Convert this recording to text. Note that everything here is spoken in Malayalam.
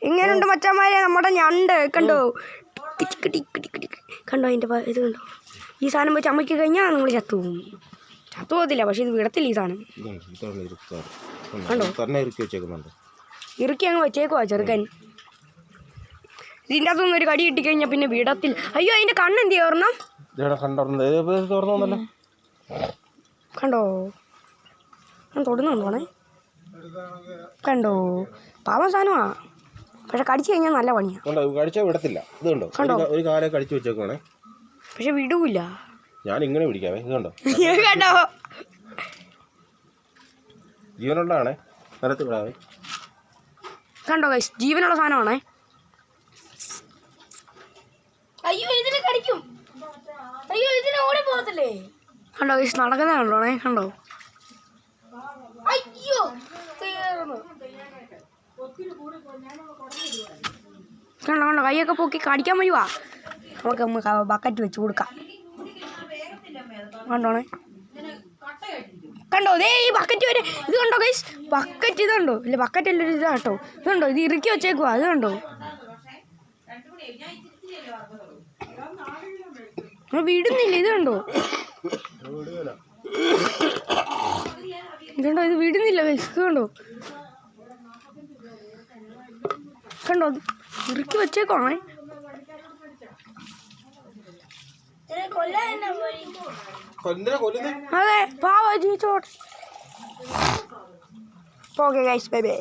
എങ്ങനെയുണ്ട് മച്ചന്മാരെ നമ്മുടെ ഞണ്ട് കണ്ടോ? കണ്ടോ അതിൻ്റെ ഇത് കണ്ടോ? ഈ സാധനം വെച്ച് അമ്മയ്ക്ക് കഴിഞ്ഞാൽ നിങ്ങൾ ചത്തുപോകത്തില്ല, പക്ഷെ ഇത് വിടത്തില്ല ഈ സാധനം. കണ്ടോ ഇറുക്കി അങ്ങ് വെച്ചേക്കുവാ ചെറുക്കൻ. ഇതിൻ്റെ അകത്തൊന്നും ഒരു കടി കിട്ടിക്കഴിഞ്ഞാൽ പിന്നെ വിടത്തില്ല. അയ്യോ അതിൻ്റെ കണ്ണെന്ത് ഓർണം കണ്ടോ? ഞാൻ തൊടുന്നുണ്ടോണേ? കണ്ടോ പാവം സാധനമാ, പക്ഷെ കടിച്ചു കഴിഞ്ഞാൽ നല്ല പണിയാണ്. കടിച്ചാൽ വിടത്തില്ല. ഇത് കണ്ടോ ഒരു കാലേ കടിച്ചു വെച്ചേക്കുവാണേ, പക്ഷെ വിടൂല. ഞാൻ ഇങ്ങനെ പിടിക്കാവേ. ഇത് കണ്ടോ കണ്ടോ ജീവനുള്ളതാണേ, നിലത്ത് വിടാവേ. കണ്ടോ ഗൈസ് ജീവനുള്ള സാധനമാണേ. അയ്യോ ഇതിനെ കടിക്കും, അയ്യോ ഇതിനെ ഓടി പോകത്തില്ലേ. കണ്ടോ ഗൈസ് നടക്കുന്ന കണ്ടോണേ, കണ്ടോ? അയ്യോ കണ്ടോ കണ്ടോ കൈയൊക്കെ പൊക്കി കടിക്കാൻ വരുവാ. നമുക്ക് ബക്കറ്റ് വെച്ച് കൊടുക്കാം. കണ്ടോണേ കണ്ടോ ദേ ഈ ബക്കറ്റ് വരെ. ഇത് കണ്ടോ ഗൈസ് ബക്കറ്റ്, ഇത് കണ്ടോ? ഇല്ല ബക്കറ്റ് അല്ലൊരു ഇതാ കേട്ടോ. ഇത് കണ്ടോ ഇത് ഇറുക്കി വെച്ചേക്കുവാ. ഇത് കണ്ടോ വിടുന്നില്ല. ഇത് കണ്ടോ ഇതുണ്ടോ ഇത് വിടുന്നില്ല ഗൈസ്. ഇത് കണ്ടോ കണ്ടോ ഇറുക്കി വെച്ചേക്കുവാണേ. അതെ പാവ ജീവിച്ചോട്ടെ. Okay guys bye by.